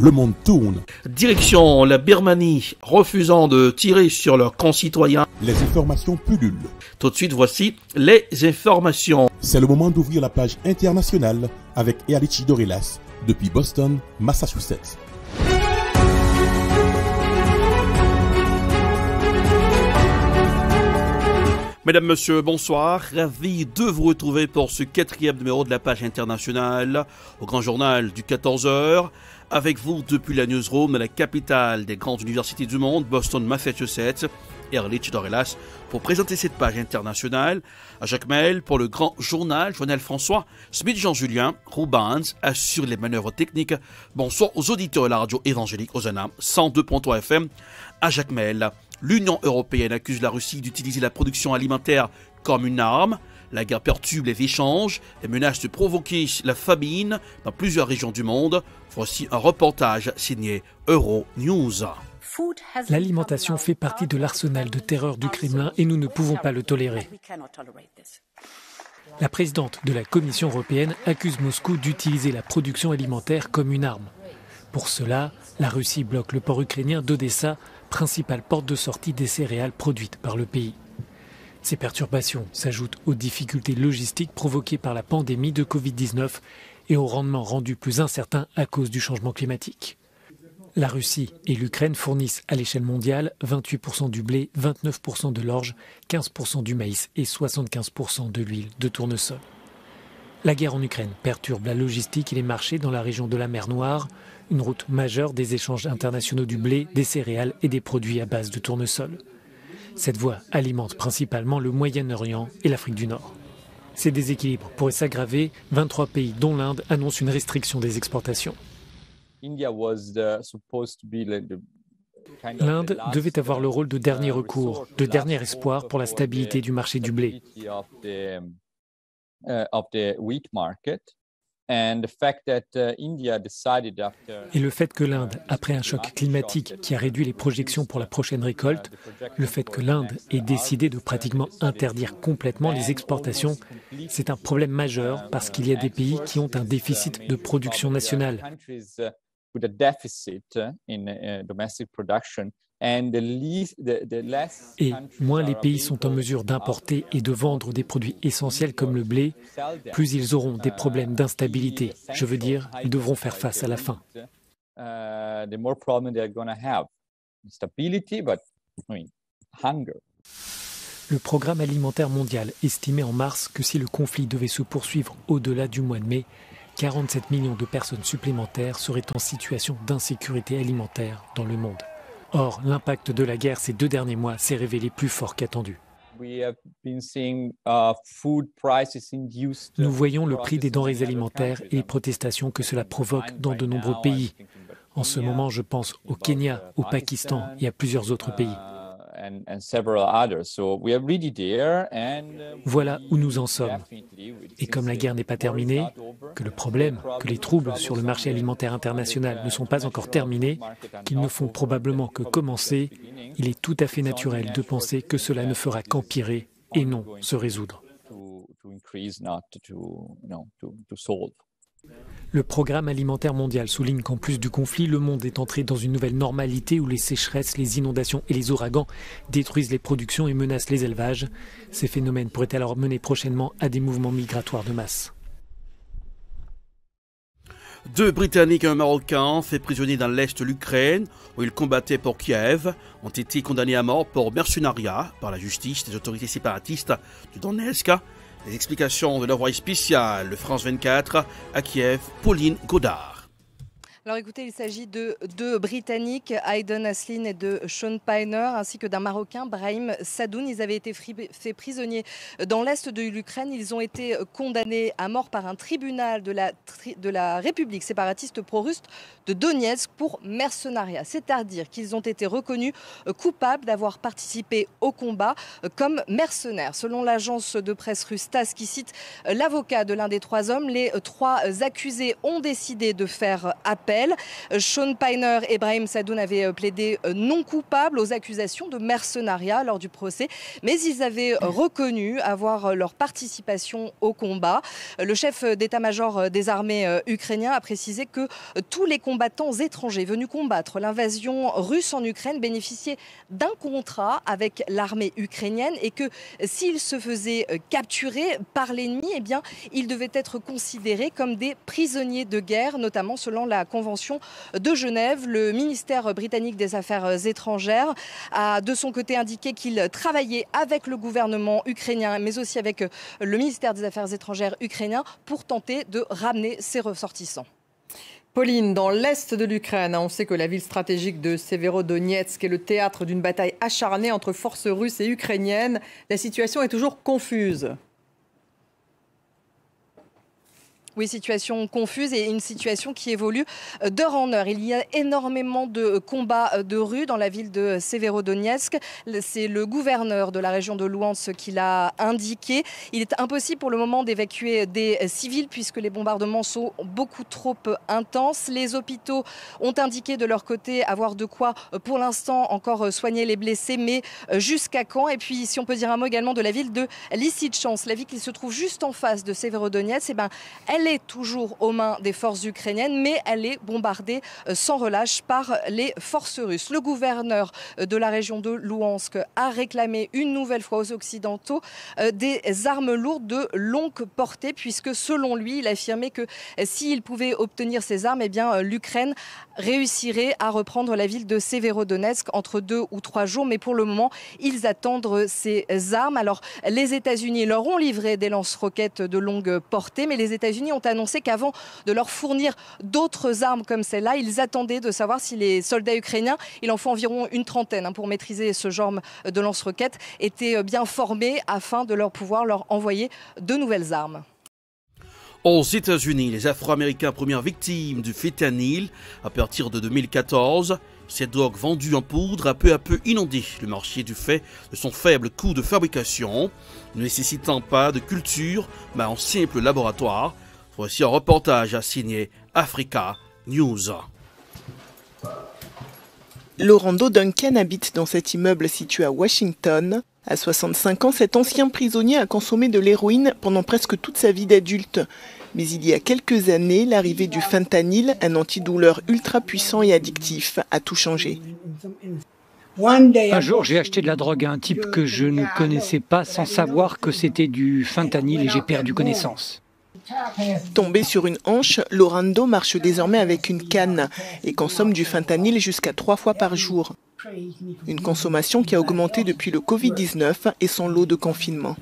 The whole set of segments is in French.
le monde tourne. Direction la Birmanie, refusant de tirer sur leurs concitoyens. Les informations pullulent. Tout de suite, voici les informations. C'est le moment d'ouvrir la page internationale avec Erlichi Dorelas depuis Boston, Massachusetts. Mesdames, Messieurs, bonsoir. Ravi de vous retrouver pour ce 4e numéro de la page internationale au Grand Journal du 14h. Avec vous depuis la newsroom de la capitale des grandes universités du monde, Boston, Massachusetts, Erlichi Dorelas, pour présenter cette page internationale. À Jacques Mel pour le Grand Journal, Joël François, Smith Jean-Julien, Roubans assure les manœuvres techniques. Bonsoir aux auditeurs de la radio évangélique Hosanna, 102.3 FM. À Jacques Mel, l'Union européenne accuse la Russie d'utiliser la production alimentaire comme une arme. La guerre perturbe les échanges et menace de provoquer la famine dans plusieurs régions du monde. Voici un reportage signé Euronews. L'alimentation fait partie de l'arsenal de terreur du Kremlin et nous ne pouvons pas le tolérer. La présidente de la Commission européenne accuse Moscou d'utiliser la production alimentaire comme une arme. Pour cela, la Russie bloque le port ukrainien d'Odessa, principale porte de sortie des céréales produites par le pays. Ces perturbations s'ajoutent aux difficultés logistiques provoquées par la pandémie de Covid-19 et au rendement rendu plus incertain à cause du changement climatique. La Russie et l'Ukraine fournissent à l'échelle mondiale 28% du blé, 29% de l'orge, 15% du maïs et 75% de l'huile de tournesol. La guerre en Ukraine perturbe la logistique et les marchés dans la région de la mer Noire, une route majeure des échanges internationaux du blé, des céréales et des produits à base de tournesol. Cette voie alimente principalement le Moyen-Orient et l'Afrique du Nord. Ces déséquilibres pourraient s'aggraver. 23 pays, dont l'Inde, annoncent une restriction des exportations. L'Inde devait avoir le rôle de dernier recours, de dernier espoir pour la stabilité du marché du blé. Et le fait que l'Inde, après un choc climatique qui a réduit les projections pour la prochaine récolte, le fait que l'Inde ait décidé de pratiquement interdire complètement les exportations, c'est un problème majeur parce qu'il y a des pays qui ont un déficit de production nationale. Et moins les pays sont en mesure d'importer et de vendre des produits essentiels comme le blé, plus ils auront des problèmes d'instabilité. Je veux dire, ils devront faire face à la faim. Le Programme alimentaire mondial estimait en mars que si le conflit devait se poursuivre au-delà du mois de mai, 47 millions de personnes supplémentaires seraient en situation d'insécurité alimentaire dans le monde. Or, l'impact de la guerre ces 2 derniers mois s'est révélé plus fort qu'attendu. Nous voyons le prix des denrées alimentaires et les protestations que cela provoque dans de nombreux pays. En ce moment, je pense au Kenya, au Pakistan et à plusieurs autres pays. Voilà où nous en sommes. Et comme la guerre n'est pas terminée, que le problème, que les troubles sur le marché alimentaire international ne sont pas encore terminés, qu'ils ne font probablement que commencer, il est tout à fait naturel de penser que cela ne fera qu'empirer et non se résoudre. Le Programme alimentaire mondial souligne qu'en plus du conflit, le monde est entré dans une nouvelle normalité où les sécheresses, les inondations et les ouragans détruisent les productions et menacent les élevages. Ces phénomènes pourraient alors mener prochainement à des mouvements migratoires de masse. 2 Britanniques et un Marocain faits prisonniers dans l'est de l'Ukraine, où ils combattaient pour Kiev, ont été condamnés à mort pour mercenariat par la justice des autorités séparatistes du Donetsk. Les explications de l'envoyé spécial de France 24 à Kiev, Pauline Godard. Alors écoutez, il s'agit de 2 Britanniques, Aidan Aslin et de Sean Piner, ainsi que d'un Marocain, Brahim Sadoun. Ils avaient été faits prisonniers dans l'est de l'Ukraine. Ils ont été condamnés à mort par un tribunal de la République séparatiste pro-russe de Donetsk pour mercenariat. C'est-à-dire qu'ils ont été reconnus coupables d'avoir participé au combat comme mercenaires. Selon l'agence de presse russe TASS qui cite l'avocat de l'un des 3 hommes, les 3 accusés ont décidé de faire appel. appel. Sean Piner et Brahim Sadoun avaient plaidé non coupables aux accusations de mercenariat lors du procès, mais ils avaient reconnu avoir leur participation au combat. Le chef d'état-major des armées ukrainien a précisé que tous les combattants étrangers venus combattre l'invasion russe en Ukraine bénéficiaient d'un contrat avec l'armée ukrainienne et que s'ils se faisaient capturer par l'ennemi, eh bien, ils devaient être considérés comme des prisonniers de guerre, notamment selon la Convention de Genève. Le ministère britannique des Affaires étrangères a de son côté indiqué qu'il travaillait avec le gouvernement ukrainien, mais aussi avec le ministère des Affaires étrangères ukrainien pour tenter de ramener ses ressortissants. Pauline, dans l'est de l'Ukraine, on sait que la ville stratégique de Severodonetsk est le théâtre d'une bataille acharnée entre forces russes et ukrainiennes. La situation est toujours confuse. Oui, situation confuse et une situation qui évolue d'heure en heure. Il y a énormément de combats de rue dans la ville de Severodonetsk. C'est le gouverneur de la région de Louhansk qui l'a indiqué. Il est impossible pour le moment d'évacuer des civils puisque les bombardements sont beaucoup trop intenses. Les hôpitaux ont indiqué de leur côté avoir de quoi pour l'instant encore soigner les blessés, mais jusqu'à quand? Et puis si on peut dire un mot également de la ville de Lysychansk, la ville qui se trouve juste en face de Severodonetsk, elle est toujours aux mains des forces ukrainiennes, mais elle est bombardée sans relâche par les forces russes. Le gouverneur de la région de Louhansk a réclamé une nouvelle fois aux Occidentaux des armes lourdes de longue portée, puisque selon lui, il affirmait que s'il pouvait obtenir ces armes, eh bien, l'Ukraine réussirait à reprendre la ville de Severodonetsk entre 2 ou 3 jours. Mais pour le moment, ils attendent ces armes. Alors, les États-Unis leur ont livré des lance-roquettes de longue portée, mais les États-Unis ont annoncé qu'avant de leur fournir d'autres armes comme celle-là, ils attendaient de savoir si les soldats ukrainiens, il en faut environ une trentaine pour maîtriser ce genre de lance-roquettes, étaient bien formés afin de pouvoir leur envoyer de nouvelles armes. Aux États-Unis, les Afro-Américains premières victimes du fentanyl à partir de 2014. Cette drogue vendue en poudre a peu à peu inondé le marché du fait de son faible coût de fabrication, ne nécessitant pas de culture, mais en simple laboratoire. Voici un reportage à signer Africa News. Lorando Duncan habite dans cet immeuble situé à Washington. À 65 ans, cet ancien prisonnier a consommé de l'héroïne pendant presque toute sa vie d'adulte. Mais il y a quelques années, l'arrivée du fentanyl, un antidouleur ultra puissant et addictif, a tout changé. Un jour, j'ai acheté de la drogue à un type que je ne connaissais pas sans savoir que c'était du fentanyl et j'ai perdu connaissance. Tombé sur une hanche, Lorando marche désormais avec une canne et consomme du fentanyl jusqu'à 3 fois par jour. Une consommation qui a augmenté depuis le Covid-19 et son lot de confinement.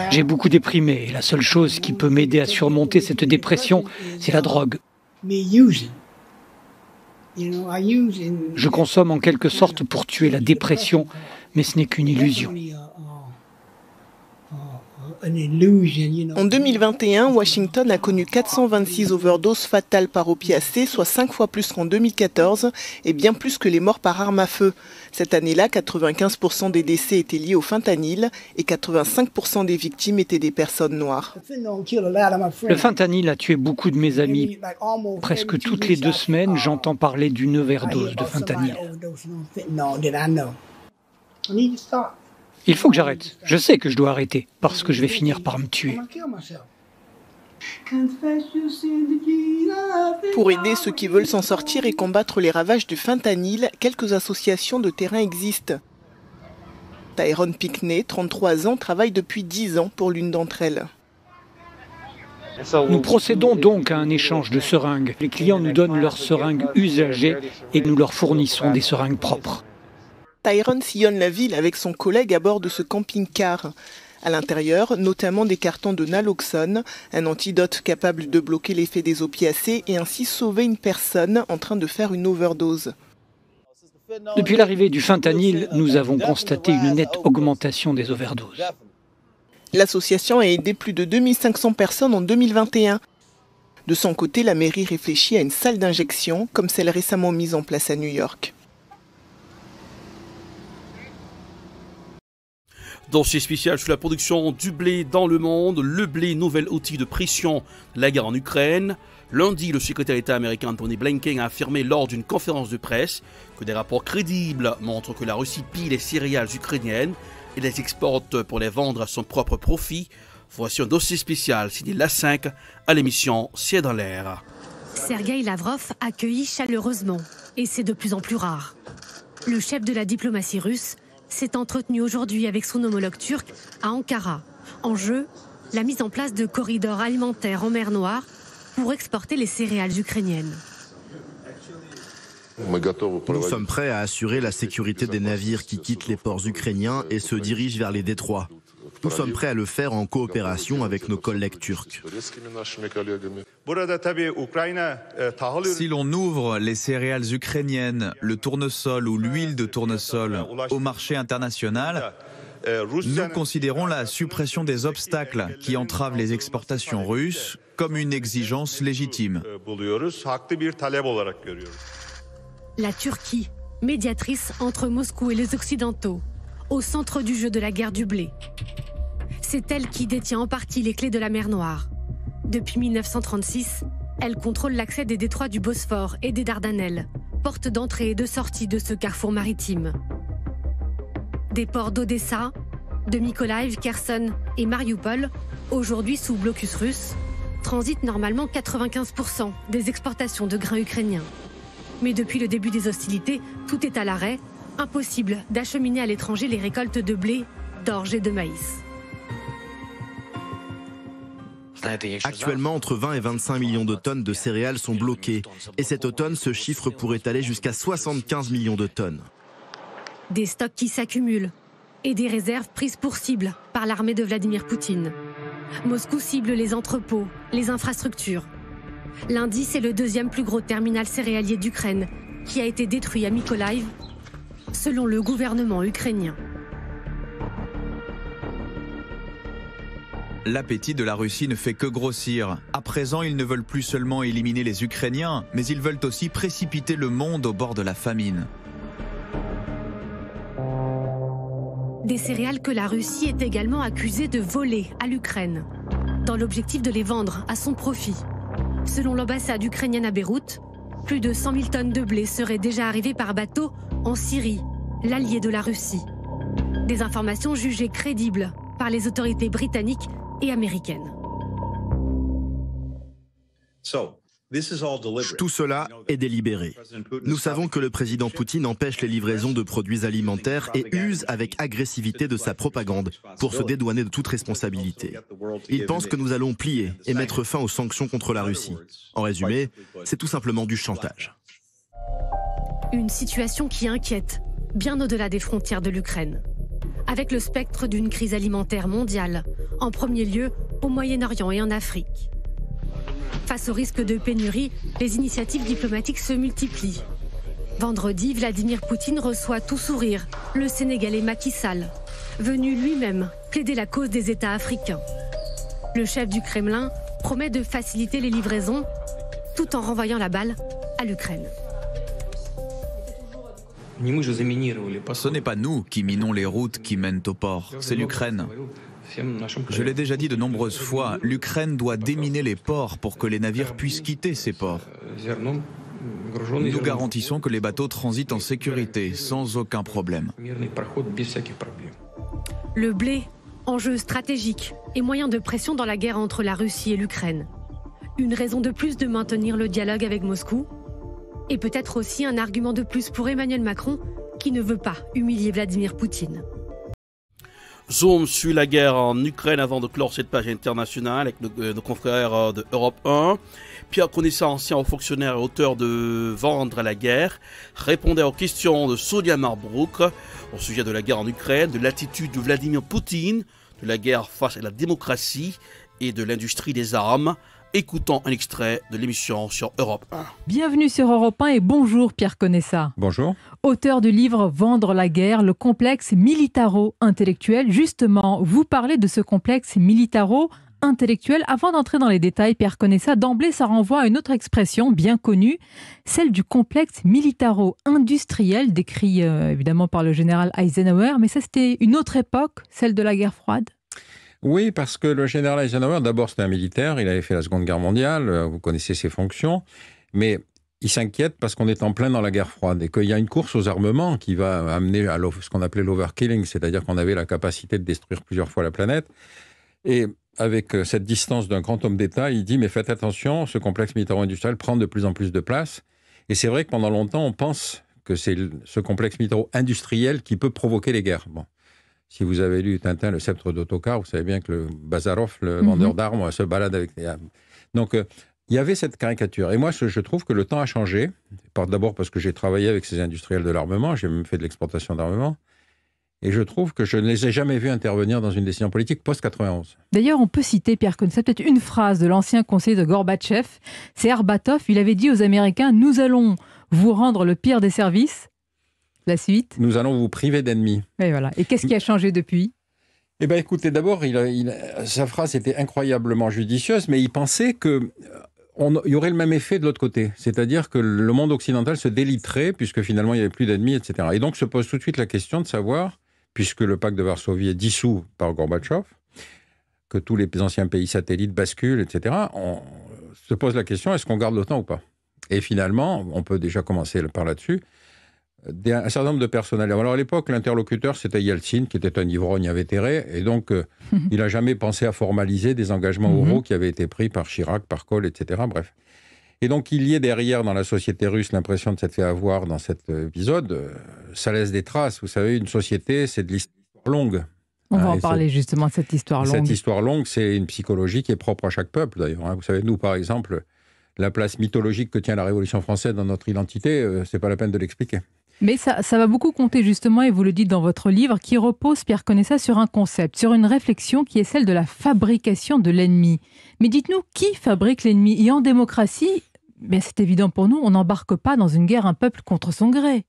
J'ai beaucoup déprimé et la seule chose qui peut m'aider à surmonter cette dépression, c'est la drogue. Je consomme en quelque sorte pour tuer la dépression, mais ce n'est qu'une illusion. En 2021, Washington a connu 426 overdoses fatales par opiacés, soit 5 fois plus qu'en 2014 et bien plus que les morts par arme à feu. Cette année-là, 95% des décès étaient liés au fentanyl et 85% des victimes étaient des personnes noires. Le fentanyl a tué beaucoup de mes amis. Presque toutes les 2 semaines, j'entends parler d'une overdose de fentanyl. Il faut que j'arrête. Je sais que je dois arrêter, parce que je vais finir par me tuer. Pour aider ceux qui veulent s'en sortir et combattre les ravages du fentanyl, quelques associations de terrain existent. Tyrone Pickney, 33 ans, travaille depuis 10 ans pour l'une d'entre elles. Nous procédons donc à un échange de seringues. Les clients nous donnent leurs seringues usagées et nous leur fournissons des seringues propres. Tyrone sillonne la ville avec son collègue à bord de ce camping-car. À l'intérieur, notamment des cartons de naloxone, un antidote capable de bloquer l'effet des opiacés et ainsi sauver une personne en train de faire une overdose. Depuis l'arrivée du fentanyl, nous avons constaté une nette augmentation des overdoses. L'association a aidé plus de 2500 personnes en 2021. De son côté, la mairie réfléchit à une salle d'injection comme celle récemment mise en place à New York. Dossier spécial sur la production du blé dans le monde, le blé, nouvel outil de pression de la guerre en Ukraine. Lundi, le secrétaire d'État américain Tony Blinken a affirmé lors d'une conférence de presse que des rapports crédibles montrent que la Russie pille les céréales ukrainiennes et les exporte pour les vendre à son propre profit. Voici un dossier spécial signé l'A5 à l'émission C'est dans l'air. Sergueï Lavrov accueilli chaleureusement, et c'est de plus en plus rare. Le chef de la diplomatie russe s'est entretenu aujourd'hui avec son homologue turc à Ankara. En jeu, la mise en place de corridors alimentaires en mer Noire pour exporter les céréales ukrainiennes. Nous sommes prêts à assurer la sécurité des navires qui quittent les ports ukrainiens et se dirigent vers les détroits. Nous sommes prêts à le faire en coopération avec nos collègues turcs. Si l'on ouvre les céréales ukrainiennes, le tournesol ou l'huile de tournesol au marché international, nous considérons la suppression des obstacles qui entravent les exportations russes comme une exigence légitime. La Turquie, médiatrice entre Moscou et les Occidentaux, au centre du jeu de la guerre du blé. C'est elle qui détient en partie les clés de la mer Noire. Depuis 1936, elle contrôle l'accès des détroits du Bosphore et des Dardanelles, porte d'entrée et de sortie de ce carrefour maritime. Des ports d'Odessa, de Mykolaiv, Kherson et Mariupol, aujourd'hui sous blocus russe, transitent normalement 95% des exportations de grains ukrainiens. Mais depuis le début des hostilités, tout est à l'arrêt, impossible d'acheminer à l'étranger les récoltes de blé, d'orge et de maïs. Actuellement, entre 20 et 25 millions de tonnes de céréales sont bloquées. Et cet automne, ce chiffre pourrait aller jusqu'à 75 millions de tonnes. Des stocks qui s'accumulent et des réserves prises pour cible par l'armée de Vladimir Poutine. Moscou cible les entrepôts, les infrastructures. Lundi, c'est le deuxième plus gros terminal céréalier d'Ukraine qui a été détruit à Mykolaiv, selon le gouvernement ukrainien. L'appétit de la Russie ne fait que grossir. À présent, ils ne veulent plus seulement éliminer les Ukrainiens, mais ils veulent aussi précipiter le monde au bord de la famine. Des céréales que la Russie est également accusée de voler à l'Ukraine, dans l'objectif de les vendre à son profit. Selon l'ambassade ukrainienne à Beyrouth, plus de 100 000 tonnes de blé seraient déjà arrivées par bateau en Syrie, l'allié de la Russie. Des informations jugées crédibles par les autorités britanniques et américaines. Tout cela est délibéré. Nous savons que le président Poutine empêche les livraisons de produits alimentaires et use avec agressivité de sa propagande pour se dédouaner de toute responsabilité. Il pense que nous allons plier et mettre fin aux sanctions contre la Russie. En résumé, c'est tout simplement du chantage. Une situation qui inquiète, bien au-delà des frontières de l'Ukraine. Avec le spectre d'une crise alimentaire mondiale, en premier lieu au Moyen-Orient et en Afrique. Face au risque de pénurie, les initiatives diplomatiques se multiplient. Vendredi, Vladimir Poutine reçoit tout sourire le Sénégalais Macky Sall, venu lui-même plaider la cause des États africains. Le chef du Kremlin promet de faciliter les livraisons tout en renvoyant la balle à l'Ukraine. Ce n'est pas nous qui minons les routes qui mènent au port, c'est l'Ukraine. Je l'ai déjà dit de nombreuses fois, l'Ukraine doit déminer les ports pour que les navires puissent quitter ces ports. Nous garantissons que les bateaux transitent en sécurité, sans aucun problème. Le blé, enjeu stratégique et moyen de pression dans la guerre entre la Russie et l'Ukraine. Une raison de plus de maintenir le dialogue avec Moscou. Et peut-être aussi un argument de plus pour Emmanuel Macron, qui ne veut pas humilier Vladimir Poutine. Zoom suit la guerre en Ukraine avant de clore cette page internationale avec nos confrères de Europe 1. Pierre Conessa, ancien haut fonctionnaire et auteur de Vendre à la guerre, répondait aux questions de Sonia Marbrook au sujet de la guerre en Ukraine, de l'attitude de Vladimir Poutine, de la guerre face à la démocratie et de l'industrie des armes. Écoutons un extrait de l'émission sur Europe 1. Bienvenue sur Europe 1 et bonjour Pierre Conessa. Bonjour. Auteur du livre Vendre la guerre, le complexe militaro-intellectuel. Justement, vous parlez de ce complexe militaro-intellectuel intellectuelle. Avant d'entrer dans les détails, Pierre Conessa, d'emblée, ça renvoie à une autre expression bien connue, celle du complexe militaro-industriel, décrit évidemment par le général Eisenhower. Mais ça, c'était une autre époque, celle de la guerre froide. Oui, parce que le général Eisenhower, d'abord, c'était un militaire. Il avait fait la Seconde Guerre mondiale. Vous connaissez ses fonctions. Mais il s'inquiète parce qu'on est en plein dans la guerre froide et qu'il y a une course aux armements qui va amener à ce qu'on appelait l'overkilling, c'est-à-dire qu'on avait la capacité de détruire plusieurs fois la planète. Et avec cette distance d'un grand homme d'État, il dit « mais faites attention, ce complexe militaro-industriel prend de plus en plus de place ». Et c'est vrai que pendant longtemps, on pense que c'est ce complexe militaro-industriel qui peut provoquer les guerres. Bon. Si vous avez lu Tintin, le sceptre d'Ottokar, vous savez bien que le Bazarov, le vendeur d'armes, se balade avec des... Donc, il y avait cette caricature. Et moi, je trouve que le temps a changé. D'abord parce que j'ai travaillé avec ces industriels de l'armement, j'ai même fait de l'exportation d'armement. Et je trouve que je ne les ai jamais vus intervenir dans une décision politique post-91. D'ailleurs, on peut citer, Pierre Conessa, peut-être une phrase de l'ancien conseiller de Gorbatchev. C'est Arbatov, il avait dit aux Américains « Nous allons vous rendre le pire des services ». La suite ? Nous allons vous priver d'ennemis. Et voilà. Et qu'est-ce qui a changé depuis ? Eh bien, écoutez, d'abord, sa phrase était incroyablement judicieuse, mais il pensait qu'il y aurait le même effet de l'autre côté. C'est-à-dire que le monde occidental se déliterait, puisque finalement, il n'y avait plus d'ennemis, etc. Et donc, se pose tout de suite la question de savoir, puisque le pacte de Varsovie est dissous par Gorbatchev, que tous les anciens pays satellites basculent, etc., on se pose la question, est-ce qu'on garde l'OTAN ou pas ? Et finalement, on peut déjà commencer par là-dessus, un certain nombre de personnels. Alors à l'époque, l'interlocuteur, c'était Yeltsin, qui était un ivrogne invétéré, et donc il n'a jamais pensé à formaliser des engagements oraux qui avaient été pris par Chirac, par Kohl, etc. Bref. Et donc il y ait derrière, dans la société russe, l'impression de s'être fait avoir dans cet épisode, ça laisse des traces. Vous savez, une société, c'est de l'histoire longue. On va en parler justement de cette histoire longue. Cette histoire longue, c'est une psychologie qui est propre à chaque peuple, d'ailleurs. Vous savez, nous, par exemple, la place mythologique que tient la Révolution française dans notre identité, c'est pas la peine de l'expliquer. Mais ça va beaucoup compter justement, et vous le dites dans votre livre, qui repose, Pierre Conessa, sur un concept, sur une réflexion qui est celle de la fabrication de l'ennemi. Mais dites-nous, qui fabrique l'ennemi ? Et en démocratie, mais c'est évident pour nous, on n'embarque pas dans une guerre un peuple contre son gré.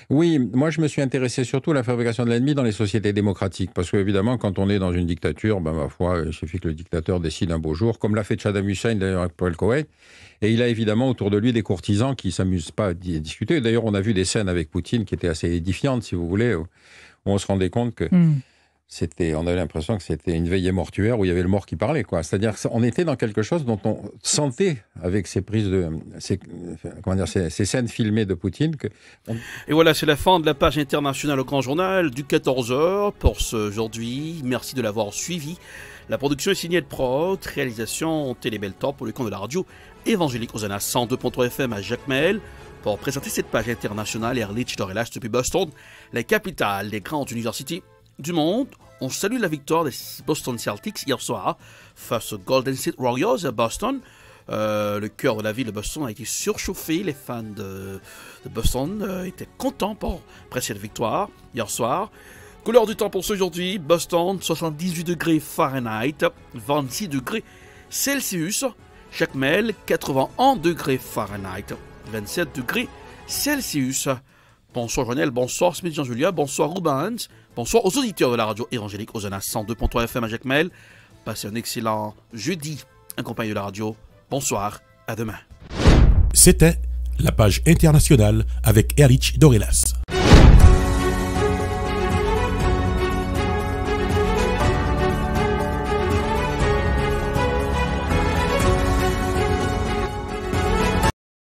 Oui, moi je me suis intéressé surtout à la fabrication de l'ennemi dans les sociétés démocratiques. Parce qu'évidemment, quand on est dans une dictature, ma foi, il suffit que le dictateur décide un beau jour, comme l'a fait Saddam Hussein d'ailleurs avec Paul Koweït. Et il a évidemment autour de lui des courtisans qui ne s'amusent pas à discuter. D'ailleurs, on a vu des scènes avec Poutine qui étaient assez édifiantes, si vous voulez, où on se rendait compte que on avait l'impression que c'était une veillée mortuaire où il y avait le mort qui parlait, quoi. C'est-à-dire qu'on était dans quelque chose dont on sentait avec ces prises ces scènes filmées de Poutine. Et voilà, c'est la fin de la page internationale au Grand Journal du 14h pour aujourd'hui. Merci de l'avoir suivi. La production est signée de Prod, réalisation Télébeltor pour le compte de la radio évangélique Hosanna 102.3 FM à Jacmel. Pour présenter cette page internationale, Ehrlich Dorelas depuis Boston, la capitale des grandes universités du monde. On salue la victoire des Boston Celtics hier soir face aux Golden State Warriors à Boston. Le cœur de la ville de Boston a été surchauffé. Les fans de Boston étaient contents pour cette victoire hier soir. Couleur du temps pour aujourd'hui, Boston, 78 degrés Fahrenheit, 26 degrés Celsius. Jacmel, 81 degrés Fahrenheit, 27 degrés Celsius. Bonsoir Jonel, bonsoir Smith Jean-Julia, bonsoir Rubens, bonsoir aux auditeurs de la radio évangélique Hosanna 102.3 FM à Jacmel. Passez un excellent jeudi accompagné de la radio. Bonsoir, à demain. C'était la page internationale avec Ehrlich Dorelas.